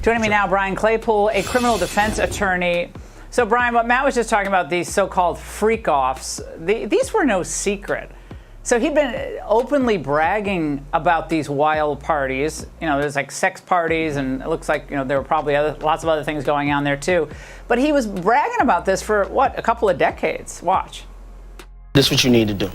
Joining me now, Brian Claypool, a criminal defense attorney. So, Brian, what Matt was just talking about, these so-called freak-offs, these were no secret. So he'd been openly bragging about these wild parties. You know, there's like sex parties, and it looks like, you know, there were probably lots of other things going on there too. But he was bragging about this for, what, a couple of decades. Watch. This is what you need to do.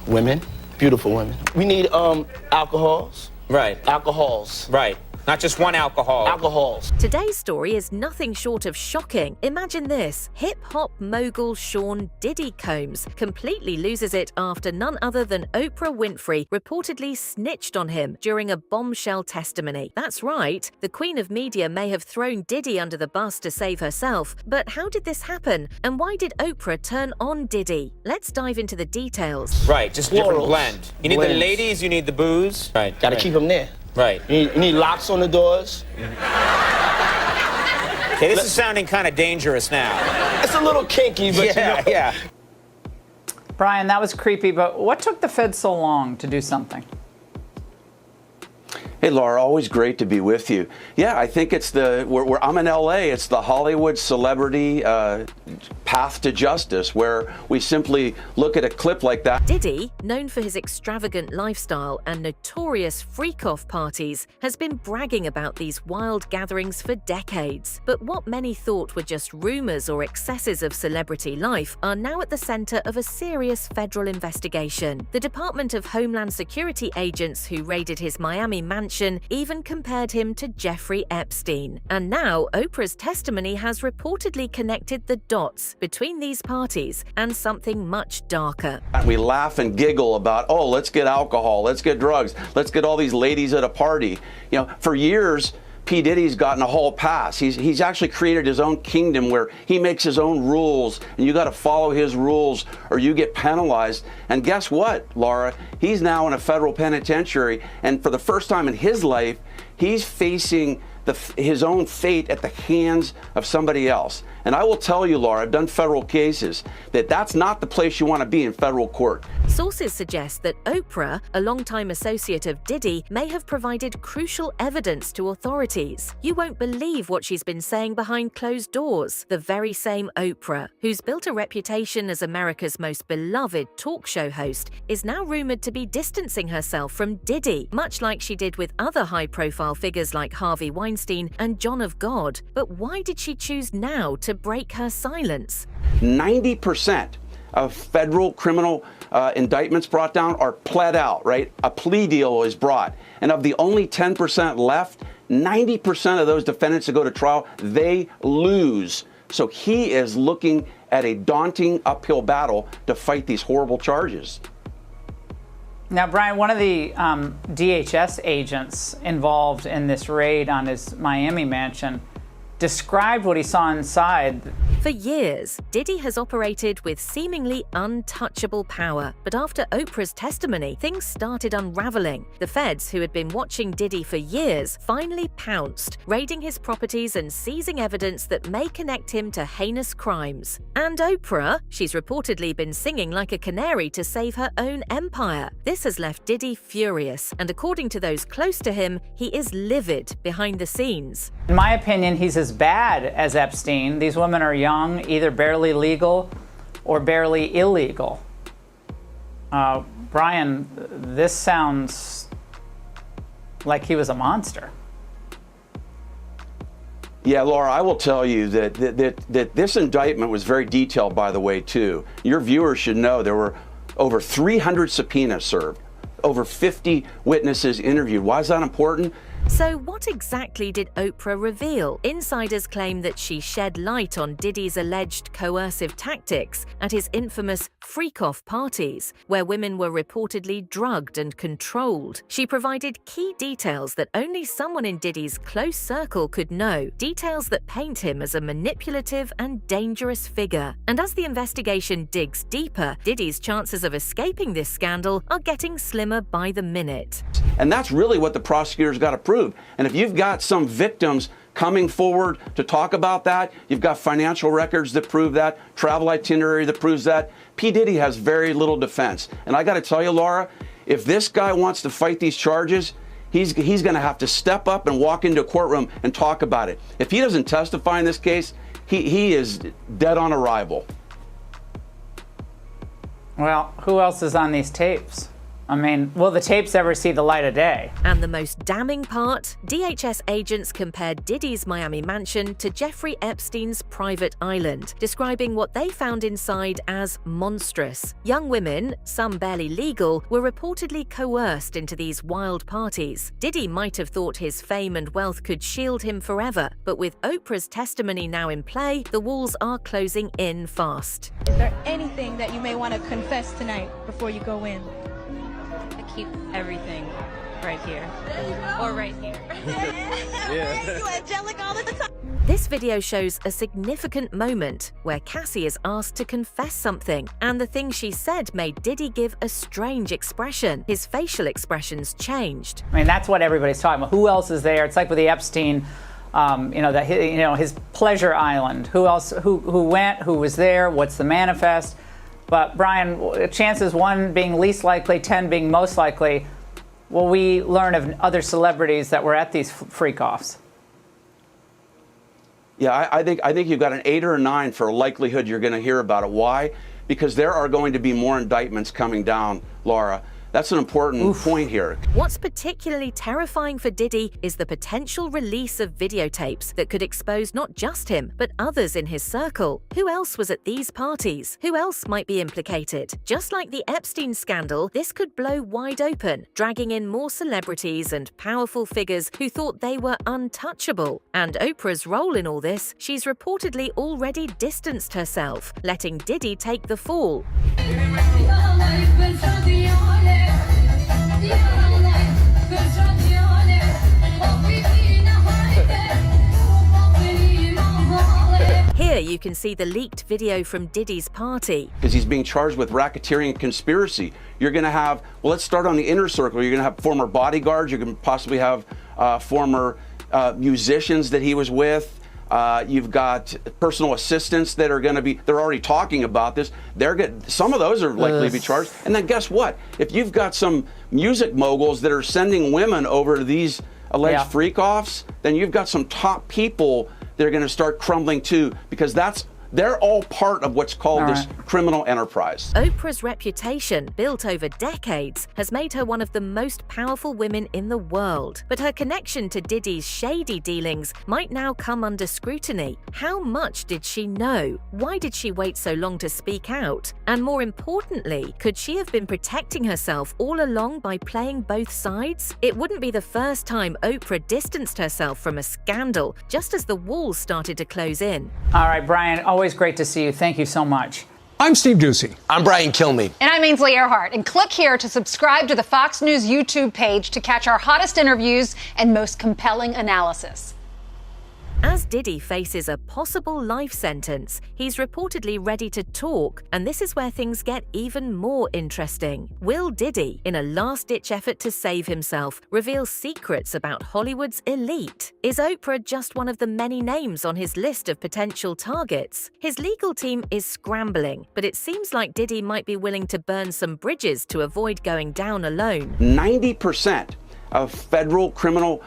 Women, beautiful women. We need alcohols. Right. Alcohols. Right. Not just one alcohol. Alcohols. Today's story is nothing short of shocking. Imagine this. Hip-hop mogul Sean Diddy Combs completely loses it after none other than Oprah Winfrey reportedly snitched on him during a bombshell testimony. That's right. The Queen of Media may have thrown Diddy under the bus to save herself, but how did this happen? And why did Oprah turn on Diddy? Let's dive into the details. Right, just a different Florals. blend. You need the ladies, you need the booze. Right. Gotta keep them there. Right. You need locks on the doors. Okay, this is sounding kind of dangerous now. It's a little kinky, but Yeah, you know. yeah. Brian, that was creepy, but what took the Fed so long to do something? Hey, Laura, always great to be with you. Yeah, I think it's I'm in LA, it's the Hollywood celebrity path to justice, where we simply look at a clip like that. Diddy, known for his extravagant lifestyle and notorious freak-off parties, has been bragging about these wild gatherings for decades. But what many thought were just rumors or excesses of celebrity life are now at the center of a serious federal investigation. The Department of Homeland Security agents who raided his Miami mansion even compared him to Jeffrey Epstein. And now, Oprah's testimony has reportedly connected the dots between these parties and something much darker. We laugh and giggle about, oh, let's get alcohol, let's get drugs, let's get all these ladies at a party. You know, for years, P. Diddy's gotten a hall pass. He's actually created his own kingdom where he makes his own rules, and you got to follow his rules or you get penalized. And guess what, Laura? He's now in a federal penitentiary, and for the first time in his life, he's facing his own fate at the hands of somebody else. And I will tell you, Laura, I've done federal cases, that's not the place you want to be in federal court. Sources suggest that Oprah, a longtime associate of Diddy, may have provided crucial evidence to authorities. You won't believe what she's been saying behind closed doors. The very same Oprah, who's built a reputation as America's most beloved talk show host, is now rumored to be distancing herself from Diddy, much like she did with other high-profile figures like Harvey Weinstein and John of God. But why did she choose now to break her silence? 90% of federal criminal indictments brought down are pled out, right? A plea deal is brought. And of the only 10% left, 90% of those defendants that go to trial, they lose. So he is looking at a daunting uphill battle to fight these horrible charges. Now, Brian, one of the DHS agents involved in this raid on his Miami mansion described what he saw inside. For years, Diddy has operated with seemingly untouchable power. But after Oprah's testimony, things started unraveling. The feds, who had been watching Diddy for years, finally pounced, raiding his properties and seizing evidence that may connect him to heinous crimes. And Oprah, she's reportedly been singing like a canary to save her own empire. This has left Diddy furious, and according to those close to him, he is livid behind the scenes. In my opinion, he's as bad as Epstein. These women are young, either barely legal or barely illegal. Brian, this sounds like he was a monster. Yeah, Laura, I will tell you that this indictment was very detailed, by the way, too. Your viewers should know there were over 300 subpoenas served, over 50 witnesses interviewed. Why is that important? So what exactly did Oprah reveal? Insiders claim that she shed light on Diddy's alleged coercive tactics at his infamous freak-off parties, where women were reportedly drugged and controlled. She provided key details that only someone in Diddy's close circle could know, details that paint him as a manipulative and dangerous figure. And as the investigation digs deeper, Diddy's chances of escaping this scandal are getting slimmer by the minute. And that's really what the prosecutors got to prove. And if you've got some victims coming forward to talk about that, you've got financial records that prove that, travel itinerary that proves that, P. Diddy has very little defense. And I got to tell you, Laura, if this guy wants to fight these charges, he's going to have to step up and walk into a courtroom and talk about it. If he doesn't testify in this case, he is dead on arrival. Well, who else is on these tapes? I mean, will the tapes ever see the light of day? And the most damning part, DHS agents compared Diddy's Miami mansion to Jeffrey Epstein's private island, describing what they found inside as monstrous. Young women, some barely legal, were reportedly coerced into these wild parties. Diddy might have thought his fame and wealth could shield him forever, but with Oprah's testimony now in play, the walls are closing in fast. Is there anything that you may want to confess tonight before you go in? Keep everything right here. Or right here. You angelic all the time. This video shows a significant moment where Cassie is asked to confess something, and the thing she said made Diddy give a strange expression. His facial expressions changed. I mean, that's what everybody's talking about. Who else is there? It's like with the Epstein, his pleasure island. Who else? Who went? Who was there? What's the manifest? But Brian, chances 1 being least likely, 10 being most likely, will we learn of other celebrities that were at these freak-offs? Yeah, I think you've got an 8 or a 9 for a likelihood you're going to hear about it. Why? Because there are going to be more indictments coming down, Laura. That's an important point here. What's particularly terrifying for Diddy is the potential release of videotapes that could expose not just him, but others in his circle. Who else was at these parties? Who else might be implicated? Just like the Epstein scandal, this could blow wide open, dragging in more celebrities and powerful figures who thought they were untouchable. And Oprah's role in all this, she's reportedly already distanced herself, letting Diddy take the fall. Here you can see the leaked video from Diddy's party. Because he's being charged with racketeering and conspiracy. You're going to have, well, let's start on the inner circle. You're going to have former bodyguards. You can possibly have former musicians that he was with. You've got personal assistants that are going to be, they're already talking about this. Some of those are likely to be charged. And then guess what? If you've got some music moguls that are sending women over to these alleged freak-offs, then you've got some top people that are going to start crumbling too, because they're all part of what's called this criminal enterprise. Oprah's reputation, built over decades, has made her one of the most powerful women in the world. But her connection to Diddy's shady dealings might now come under scrutiny. How much did she know? Why did she wait so long to speak out? And more importantly, could she have been protecting herself all along by playing both sides? It wouldn't be the first time Oprah distanced herself from a scandal, just as the walls started to close in. All right, Brian, always great to see you. Thank you so much. I'm Steve Ducey. I'm Brian Kilmeade. And I'm Ainsley Earhart. And click here to subscribe to the Fox News YouTube page to catch our hottest interviews and most compelling analysis. As Diddy faces a possible life sentence, he's reportedly ready to talk, and this is where things get even more interesting. Will Diddy, in a last-ditch effort to save himself, reveal secrets about Hollywood's elite? Is Oprah just one of the many names on his list of potential targets? His legal team is scrambling, but it seems like Diddy might be willing to burn some bridges to avoid going down alone. 90% of federal criminal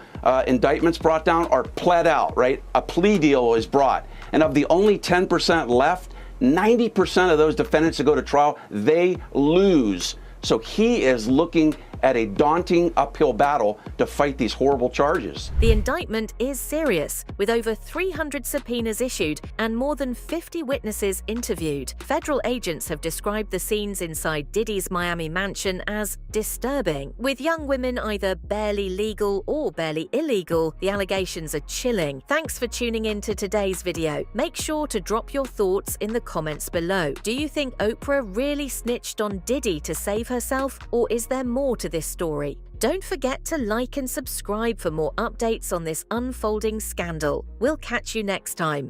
indictments brought down are pled out, right? A plea deal is brought. And of the only 10% left, 90% of those defendants that go to trial, they lose. So he is looking at a daunting uphill battle to fight these horrible charges. The indictment is serious, with over 300 subpoenas issued and more than 50 witnesses interviewed. Federal agents have described the scenes inside Diddy's Miami mansion as disturbing. With young women either barely legal or barely illegal, the allegations are chilling. Thanks for tuning in to today's video. Make sure to drop your thoughts in the comments below. Do you think Oprah really snitched on Diddy to save herself, or is there more to this story? Don't forget to like and subscribe for more updates on this unfolding scandal. We'll catch you next time.